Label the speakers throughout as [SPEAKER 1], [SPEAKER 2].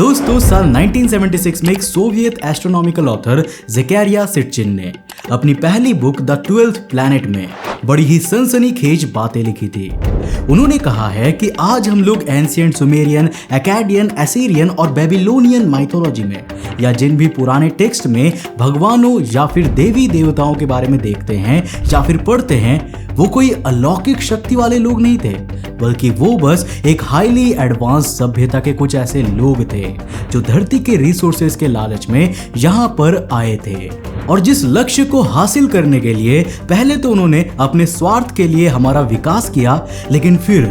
[SPEAKER 1] दोस्तों साल 1976 में एक सोवियत एस्ट्रोनॉमिकल ऑथर ज़ेकरिया सिटचिन ने अपनी पहली बुक द 12th प्लैनेट में बड़ी ही सनसनीखेज बातें लिखी थी। उन्होंने कहा है कि आज हम लोग एंशिएंट सुमेरियन, एक्काडियन, असीरियन और बेबीलोनियन माइथोलॉजी में या जिन भी पुराने टेक्स्ट में भगवानों या फिर देवी देवताओं के बारे में देखते हैं या फिर पढ़ते हैं, वो कोई अलौकिक शक्ति वाले लोग नहीं थे, बल्कि वो बस एक हाईली एडवांस सभ्यता के कुछ ऐसे लोग थे जो धरती के रिसोर्सेज के लालच में यहाँ पर आए थे और जिस लक्ष्य को हासिल करने के लिए पहले तो उन्होंने अपने स्वार्थ के लिए हमारा विकास किया, लेकिन फिर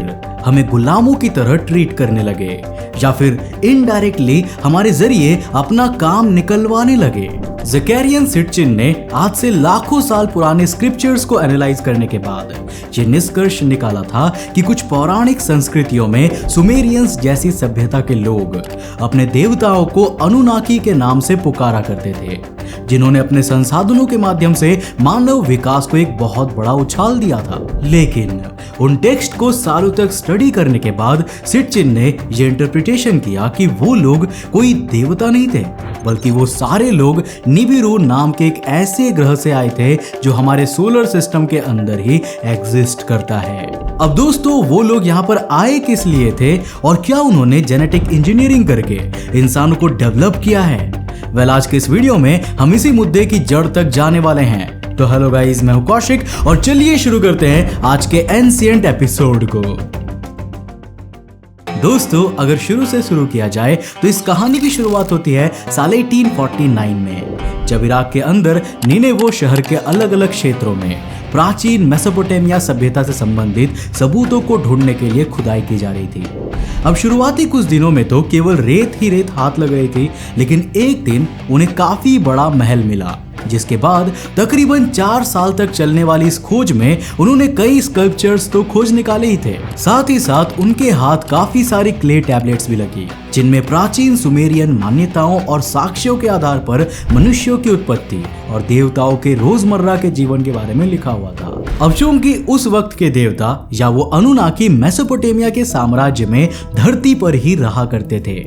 [SPEAKER 1] हमें गुलामों की तरह ट्रीट करने लगे या फिर इनडायरेक्टली हमारे जरिए अपना काम निकलवाने लगे। ज़ेकरिया सिटचिन ने आज से लाखों साल पुराने स्क्रिप्चर्स को एनालाइज करने के बाद ये निष्कर्ष निकाला था कि कुछ पौराणिक संस्कृतियों में सुमेरियंस जैसी सभ्यता के लोग अपने देवताओं को अनुनाकी के नाम से पुकारा करते थे, जिन्होंने अपने संसाधनों के माध्यम से मानव विकास को एक बहुत बड़ा उछाल दिया था। लेकिन उन टेक्स्ट को सालों तक स्टडी करने के बाद सिटचिन ने यह इंटरप्रिटेशन किया कि वो लोग कोई देवता नहीं थे, बल्कि वो सारे लोग निबिरू नाम के एक ऐसे ग्रह से आए थे जो हमारे सोलर सिस्टम के अंदर ही एग्जिस्ट करता है। अब दोस्तों, वो लोग यहाँ पर आए किस लिए थे और क्या उन्होंने जेनेटिक इंजीनियरिंग करके इंसानों को डेवलप किया है? वेल, आज के इस वीडियो में हम इसी मुद्दे की जड़ तक जाने वाले हैं। तो हेलो गाइस, मैं हूं कौशिक और चलिए शुरू करते हैं आज के एंशिएंट एपिसोड को। दोस्तों, अगर शुरू से शुरू किया जाए तो इस कहानी की शुरुआत होती है साल 1849 में, जब इराक के अंदर निनेवो शहर के अलग अलग क्षेत्रों में प्राचीन मेसोपोटामिया सभ्यता से संबंधित सबूतों को ढूंढने के लिए खुदाई की जा रही थी। अब शुरुआती कुछ दिनों में तो केवल रेत ही रेत हाथ लग रही थी, लेकिन एक दिन उन्हें काफी बड़ा महल मिला, जिसके बाद तकरीबन 4 साल तक चलने वाली इस खोज में उन्होंने कई स्कल्पचर्स तो खोज निकाले ही थे, साथ ही साथ उनके हाथ काफी सारी क्ले टैबलेट्स भी लगी, जिनमें प्राचीन सुमेरियन मान्यताओं और साक्ष्यों के आधार पर मनुष्यों की उत्पत्ति और देवताओं के रोजमर्रा के जीवन के बारे में लिखा हुआ था। अब चूंकि उस वक्त के देवता या वो अनुनाकी मेसोपोटामिया के साम्राज्य में धरती पर ही रहा करते थे।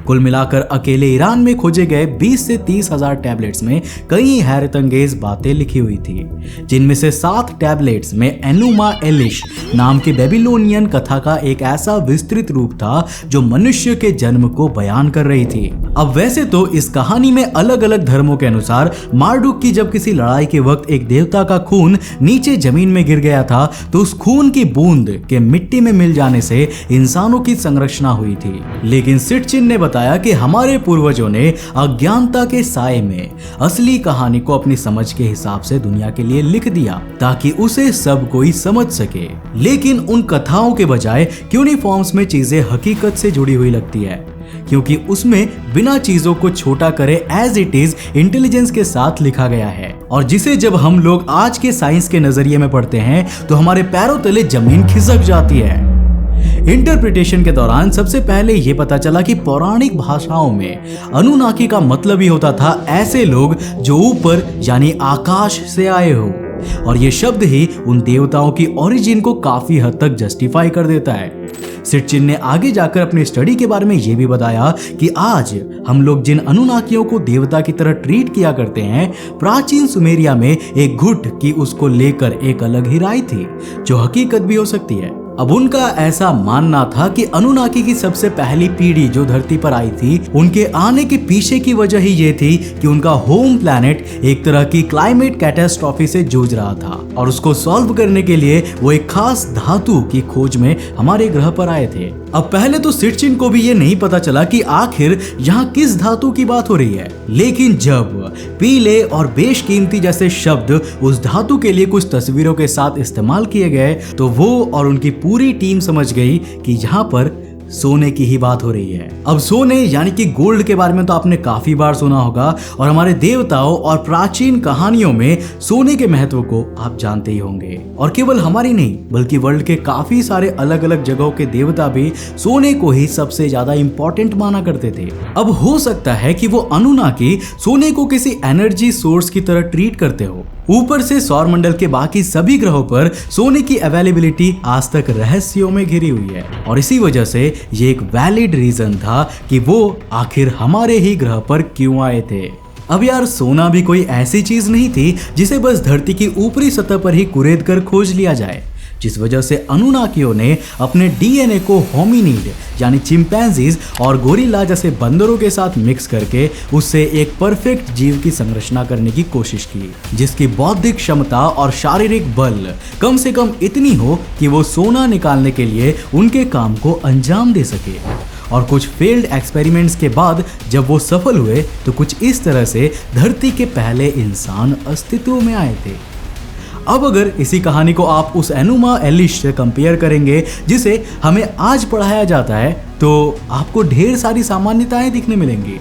[SPEAKER 1] कुल मिलाकर अकेले ईरान में खोजे गए 20 से 30 हजार टैबलेट्स में कई हैरतअंगेज बातें लिखी हुई थी, जिनमें से 7 टैबलेट्स में एनुमा एलिश नाम की बेबीलोनियन कथा का एक ऐसा विस्तृत रूप था जो मनुष्य के जन्म को बयान कर रही थी। अब वैसे तो इस कहानी में अलग अलग धर्मों के अनुसार मार्डुक की जब किसी लड़ाई के वक्त एक देवता का खून नीचे जमीन में गिर गया था, तो उस खून की बूंद के मिट्टी में मिल जाने से इंसानों की संरचना हुई थी। लेकिन सिटचिन ने बताया कि हमारे पूर्वजों ने अज्ञानता के साए में असली कहानी को अपनी समझ के हिसाब से दुनिया के लिए लिख दिया, ताकि उसे सब कोई समझ सके। लेकिन उन कथाओं के बजाय क्यूनिफॉर्म्स में चीजें हकीकत से जुड़ी हुई लगती है, क्योंकि उसमें बिना चीजों को छोटा करे एज इट इज इंटेलिजेंस के साथ लिखा गया है, और जिसे जब हम लोग आज के साइंस के नजरिए में पढ़ते हैं तो हमारे पैरों तले जमीन खिसक जाती है। इंटरप्रिटेशन के दौरान सबसे पहले यह पता चला कि पौराणिक भाषाओं में अनुनाकी का मतलब ही होता था ऐसे लोग जो ऊपर यानी आकाश से आए हो, और ये शब्द ही उन देवताओं की ओरिजिन को काफी हद तक जस्टिफाई कर देता है। सिटचिन ने आगे जाकर अपनी स्टडी के बारे में यह भी बताया कि आज हम लोग जिन अनुनाकियों को देवता की तरह ट्रीट किया करते हैं, प्राचीन सुमेरिया में एक घुट की उसको लेकर एक अलग ही राय थी, जो हकीकत भी हो सकती है। अब उनका ऐसा मानना था कि अनुनाकी की सबसे पहली पीढ़ी जो धरती पर आई थी, उनके आने के पीछे की वजह ही ये थी कि उनका होम प्लैनेट एक तरह की क्लाइमेट कैटास्ट्रॉफी से जूझ रहा था, और उसको सॉल्व करने के लिए वो एक खास धातु की खोज में हमारे ग्रह पर आए थे। अब पहले तो सिटचिन को भी ये नहीं पता चला कि आखिर यहाँ किस धातु की बात हो रही है, लेकिन जब पीले और बेशकीमती जैसे शब्द उस धातु के लिए कुछ तस्वीरों के साथ इस्तेमाल किए गए, तो वो और उनकी पूरी टीम समझ गई कि यहाँ पर सोने की ही बात हो रही है। अब सोने यानी कि गोल्ड के बारे में तो आपने काफी बार सुना होगा, और हमारे देवताओं और प्राचीन कहानियों में सोने के महत्व को आप जानते ही होंगे। और केवल हमारी नहीं, बल्कि वर्ल्ड के काफी सारे अलग अलग जगहों के देवता भी सोने को ही सबसे ज्यादा इंपॉर्टेंट माना करते थे। अब हो सकता है कि वो अनुनाकी सोने को किसी एनर्जी सोर्स की तरह ट्रीट करते हो। ऊपर से सौरमंडल के बाकी सभी ग्रहों पर सोने की अवेलेबिलिटी आज तक रहस्यों में घिरी हुई है, और इसी वजह से ये एक वैलिड रीजन था कि वो आखिर हमारे ही ग्रह पर क्यों आए थे। अब यार सोना भी कोई ऐसी चीज नहीं थी जिसे बस धरती की ऊपरी सतह पर ही कुरेद कर खोज लिया जाए, जिस वजह से अनुनाकियों ने अपने डीएनए को होमिनिड यानी चिंपैंजीज और गोरिल्ला जैसे बंदरों के साथ मिक्स करके उससे एक परफेक्ट जीव की संरचना करने की कोशिश की, जिसकी बौद्धिक क्षमता और शारीरिक बल कम से कम इतनी हो कि वो सोना निकालने के लिए उनके काम को अंजाम दे सके। और कुछ फेल्ड एक्सपेरिमेंट्स के बाद जब वो सफल हुए तो कुछ इस तरह से धरती के पहले इंसान अस्तित्व में आए थे। अब अगर इसी कहानी को आप उस एनुमा एलिश से कंपेयर करेंगे जिसे हमें आज पढ़ाया जाता है, तो आपको ढेर सारी सामान्यताएं दिखने मिलेंगी,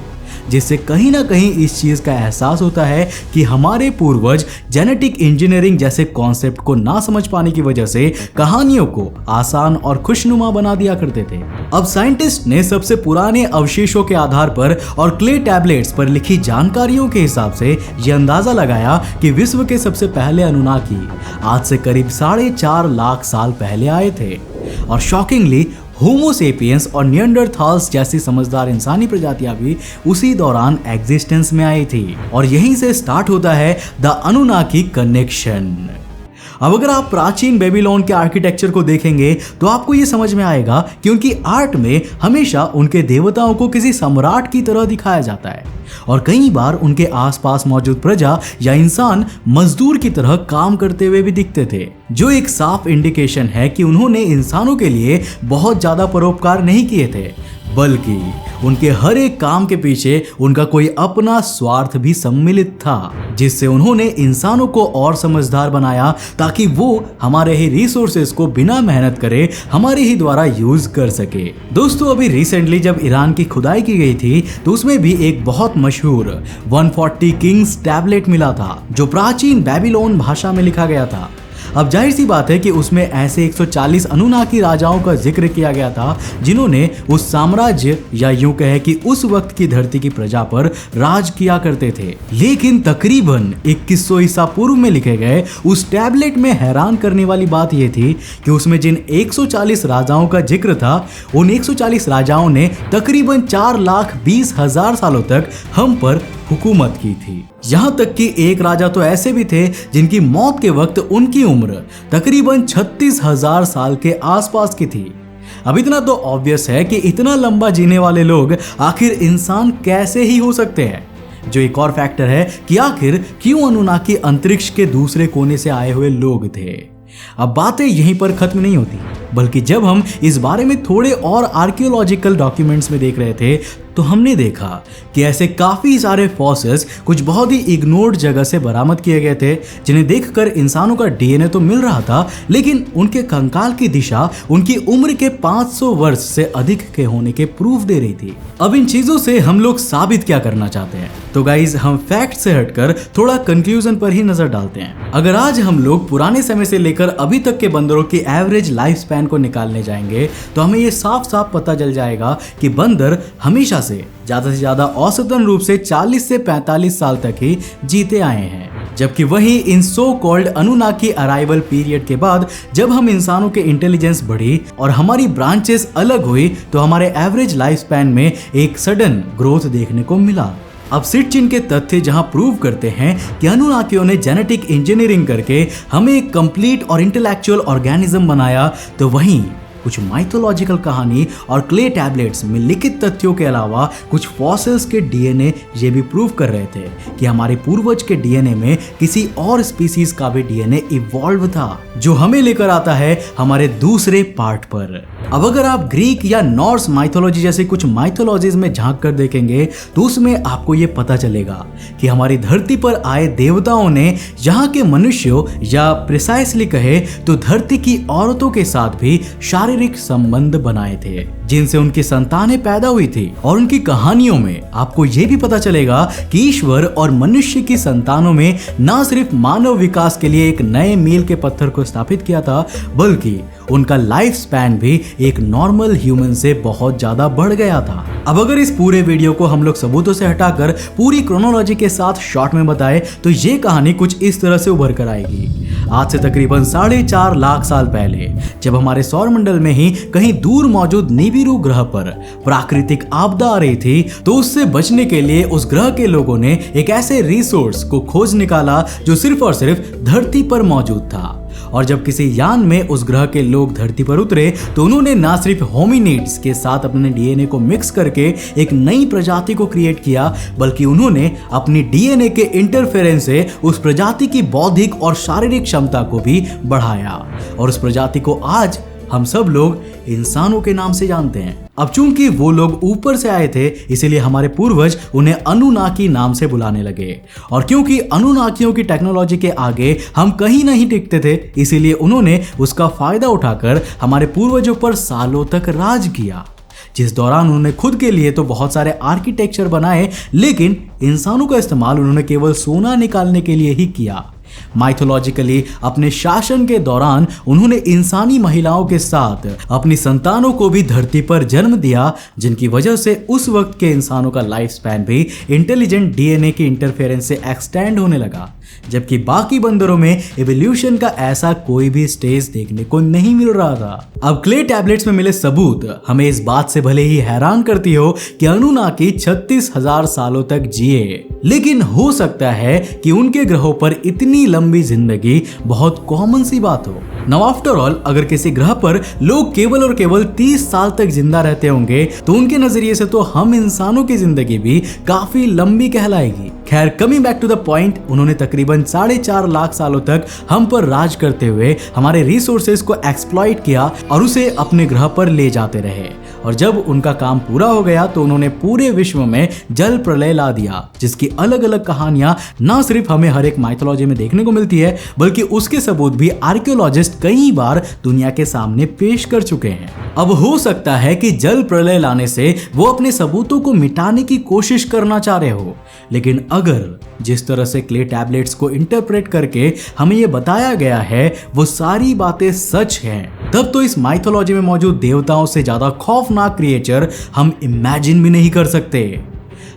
[SPEAKER 1] जिससे कहीं ना कहीं इस चीज का एहसास होता है कि हमारे पूर्वज जेनेटिक इंजीनियरिंग जैसे कॉन्सेप्ट को ना समझ पाने की वजह से कहानियों को आसान और खुशनुमा बना दिया करते थे। अब साइंटिस्ट ने सबसे पुराने अवशेषों के आधार पर और क्ले टैबलेट्स पर लिखी जानकारियों के हिसाब से यह अंदाजा लगाया कि विश्व के सबसे पहले अनुनाकी आज से करीब 4.5 लाख साल पहले आए थे। और शॉकिंगली होमो सेपियंस और निएंडरथाल्स जैसी समझदार इंसानी प्रजातियां भी उसी दौरान एग्जिस्टेंस में आई थी। और यहीं से स्टार्ट होता है द अनुनाकी कनेक्शन। अब अगर आप प्राचीन बेबीलोन के आर्किटेक्चर को देखेंगे तो आपको ये समझ में आएगा कि उनकी आर्ट में हमेशा उनके देवताओं को किसी सम्राट की तरह दिखाया जाता है और कई बार उनके आसपास मौजूद प्रजा या इंसान मजदूर की तरह काम करते हुए भी दिखते थे, जो एक साफ इंडिकेशन है कि उन्होंने इंसानों के लिए बहुत ज्यादा परोपकार नहीं किए थे, बल्कि उनके हर एक काम के पीछे उनका कोई अपना स्वार्थ भी सम्मिलित था, जिससे उन्होंने इंसानों को और समझदार बनाया ताकि वो हमारे ही रिसोर्सेज को बिना मेहनत करे हमारे ही द्वारा यूज कर सके। दोस्तों अभी रिसेंटली जब ईरान की खुदाई की गई थी तो उसमें भी एक बहुत मशहूर 140 किंग्स टैबलेट मिला था, जो प्राचीन बेबीलोन भाषा में लिखा गया था। अब जाहिर सी बात है कि उसमें ऐसे 140 अनुनाकी राजाओं का जिक्र किया गया था जिन्होंने उस साम्राज्य या यूं कहे कि उस वक्त की धरती की प्रजा पर राज किया करते थे। लेकिन तकरीबन 2100 ईसा पूर्व में लिखे गए उस टैबलेट में हैरान करने वाली बात यह थी कि उसमें जिन 140 राजाओं का जिक्र था, उन 140 राजाओं ने तकरीबन 4,20,000 सालों तक हम पर हुकूमत की थी। यहाँ तक कि एक राजा तो ऐसे भी थे जिनकी मौत के वक्त उनकी उम्र तकरीबन 36,000 साल के आसपास की थी। अब इतना तो ऑब्वियस है कि इतना लंबा जीने वाले लोग आखिर इंसान कैसे ही हो सकते हैं, जो एक और फैक्टर है कि आखिर क्यों अनुनाकी अंतरिक्ष के दूसरे कोने से आए हुए लोग थे। अब बातें यहीं पर खत्म नहीं होती, बल्कि जब हम इस बारे में थोड़े और आर्कियोलॉजिकल डॉक्यूमेंट्स में देख रहे थे तो हमने देखा कि ऐसे काफी सारे फॉसिल्स कुछ बहुत ही इग्नोर्ड जगह से बरामद किए गए थे, जिन्हें देखकर इंसानों का डीएनए तो मिल रहा था, लेकिन उनके कंकाल की दिशा उनकी उम्र के 500 वर्ष से अधिक के होने के प्रूफ दे रही थी। अब इन चीजों से हम लोग साबित क्या करना चाहते हैं? तो गाइज हम फैक्ट से हटकर थोड़ा कंक्लूजन पर ही नजर डालते हैं। अगर आज हम लोग पुराने समय से लेकर अभी तक के बंदरों की एवरेज लाइफ स्पैन को निकालने जाएंगे तो हमें ये साफ साफ पता चल जाएगा कि बंदर हमेशा से ज्यादा औसतन रूप से 40 से 45 साल तक ही जीते आए हैं। जबकि वहीं इन so called Anunnaki arrival period के बाद जब हम इंसानों के इंटेलिजेंस बढ़ी और हमारी ब्रांचेस अलग हुई तो हमारे एवरेज लाइफ स्पैन में एक सडन ग्रोथ देखने को मिला। अब सिटचिन के तथ्य जहां प्रूव करते हैं कि अनुनाकियों ने जेनेटिक इंजीनियरिंग करके हमें एक कंप्लीट और इंटेलेक्चुअल ऑर्गेनिज्म बनाया, तो वहीं कुछ माइथोलॉजिकल कहानी और क्ले टैबलेट्स में लिखित तथ्यों के अलावा कुछ फॉसिल्स के डीएनए ये भी प्रूव कर रहे थे कि हमारे पूर्वज के डीएनए में किसी और स्पीसीज का भी डीएनए इवॉल्व था, जो हमें लेकर आता है हमारे दूसरे पार्ट पर। अब अगर आप ग्रीक या नॉर्स माइथोलॉजी जैसे कुछ माइथोलॉजीज में झांक कर देखेंगे तो उसमें आपको ये पता चलेगा कि हमारी धरती पर आए देवताओं ने यहाँ के मनुष्यों या प्रिसाइसली कहे तो धरती की औरतों के साथ भी शारीरिक संबंध बनाए थे, जिनसे उनकी संतानें पैदा हुई थी। और उनकी कहानियों में आपको यह भी पता चलेगा कि ईश्वर और मनुष्य की संतानों में न सिर्फ मानव विकास के लिए एक नए मील के पत्थर को स्थापित किया था, बल्कि उनका लाइफ स्पैन भी एक नॉर्मल ह्यूमन से बहुत ज्यादा बढ़ गया था। अब अगर इस पूरे वीडियो को हम लोग सबूतों से हटाकर पूरी क्रोनोलॉजी के साथ शॉर्ट में बताएं तो ये कहानी कुछ इस तरह से उभर कर आएगी। आज से तकरीबन 4.5 लाख साल पहले जब हमारे सौरमंडल में ही कहीं दूर मौजूद निबिरू ग्रह पर प्राकृतिक आपदा आ रही थी, तो उससे बचने के लिए उस ग्रह के लोगों ने एक ऐसे रिसोर्स को खोज निकाला जो सिर्फ और सिर्फ धरती पर मौजूद था। और जब किसी यान में उस ग्रह के लोग धरती पर उतरे तो उन्होंने ना सिर्फ होमिनिड्स के साथ अपने डीएनए को मिक्स करके एक नई प्रजाति को क्रिएट किया, बल्कि उन्होंने अपनी डीएनए के इंटरफेरेंस से उस प्रजाति की बौद्धिक और शारीरिक क्षमता को भी बढ़ाया। और उस प्रजाति को आज हम सब लोग इंसानों के नाम से जानते हैं। अब चूंकि वो लोग ऊपर से आए थे, इसीलिए हमारे पूर्वज उन्हें अनुनाकी नाम से बुलाने लगे। और क्योंकि अनुनाकियों की टेक्नोलॉजी के आगे हम कहीं नहीं टिकते थे, इसीलिए उन्होंने उसका फायदा उठाकर हमारे पूर्वजों पर सालों तक राज किया, जिस दौरान उन्होंने खुद के लिए तो बहुत सारे आर्किटेक्चर बनाए, लेकिन इंसानों का इस्तेमाल उन्होंने केवल सोना निकालने के लिए ही किया। माइथोलॉजिकली अपने शासन के दौरान उन्होंने इंसानी महिलाओं के साथ अपनी संतानों को भी धरती पर जन्म दिया, जिनकी वजह से उस वक्त के इंसानों का लाइफ स्पैन भी इंटेलिजेंट डीएनए के इंटरफेरेंस से एक्सटेंड होने लगा, जबकि बाकी बंदरों में एवोल्यूशन का ऐसा कोई भी स्टेज देखने को नहीं मिल रहा था। अब क्ले टैबलेट्स में मिले सबूत हमें इस बात से भले ही हैरान करती हो कि अनुनाकी 36,000 सालों तक जिए, लेकिन हो सकता है कि उनके ग्रहों पर इतनी लंबी जिंदगी बहुत कॉमन सी बात हो। नाउ आफ्टर ऑल, अगर किसी ग्रह पर लोग केवल और केवल 30 साल तक जिंदा रहते होंगे, तो उनके नजरिए से तो हम इंसानों की जिंदगी भी काफी लंबी कहलाएगी। खैर, coming back to the point, उन्होंने तकरीबन 4.5 लाख सालों तक हम पर राज करते हुए हमारे रिसोर्सेज को एक्सप्लॉइट किया और उसे अपने ग्रह पर ले जाते रहे। और जब उनका काम पूरा हो गया तो उन्होंने पूरे विश्व में जल प्रलय ला दिया, जिसकी अलग अलग कहानियां ना सिर्फ हमें हर एक माइथोलॉजी में देखने को मिलती है, बल्कि उसके सबूत भी आर्कियोलॉजिस्ट कई बार दुनिया के सामने पेश कर चुके हैं। अब हो सकता है कि जल प्रलय लाने से वो अपने सबूतों को मिटाने की कोशिश करना चाह रहे हो, लेकिन अगर जिस तरह से क्ले टैबलेट्स को इंटरप्रेट करके हमें ये बताया गया है वो सारी बातें सच हैं, तब तो इस माइथोलॉजी में मौजूद देवताओं से ज्यादा खौफनाक क्रिएचर हम इमेजिन भी नहीं कर सकते।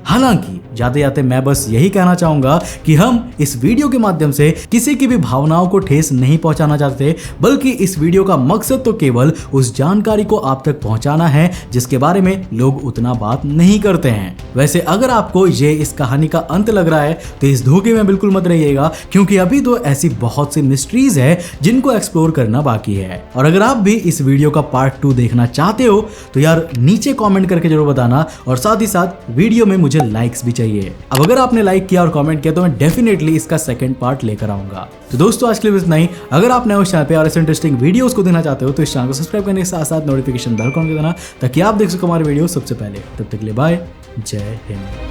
[SPEAKER 1] हालांकि जाते जाते मैं बस यही कहना चाहूंगा कि हम इस वीडियो के माध्यम से किसी की भी भावनाओं को ठेस नहीं पहुंचाना चाहते, बल्कि इस वीडियो का मकसद तो केवल उस जानकारी को आप तक पहुंचाना है जिसके बारे में लोग उतना बात नहीं करते हैं। वैसे अगर आपको ये इस कहानी का अंत लग रहा है तो इस धोखे में बिल्कुल मत रहिएगा, क्योंकि अभी तो ऐसी बहुत सी मिस्ट्रीज है जिनको एक्सप्लोर करना बाकी है। और अगर आप भी इस वीडियो का पार्ट 2 देखना चाहते हो तो यार नीचे कॉमेंट करके जरूर बताना, और साथ ही साथ वीडियो में मुझे लाइक्स भी चाहिए। अब अगर आपने लाइक किया और कमेंट किया तो मैं डेफिनेटली इसका सेकंड पार्ट लेकर आऊंगा। तो दोस्तों आज के लिए इतना ही। अगर आप नए उस चैनल पे और ऐसे इंटरेस्टिंग वीडियोस को देखना चाहते हो तो इस चैनल को सब्सक्राइब करने के साथ साथ नोटिफिकेशन बेल को ऑन कर देना, ताकि आप देख सको हमारे वीडियो सबसे पहले। तब तक के लिए बाय, जय हिंद।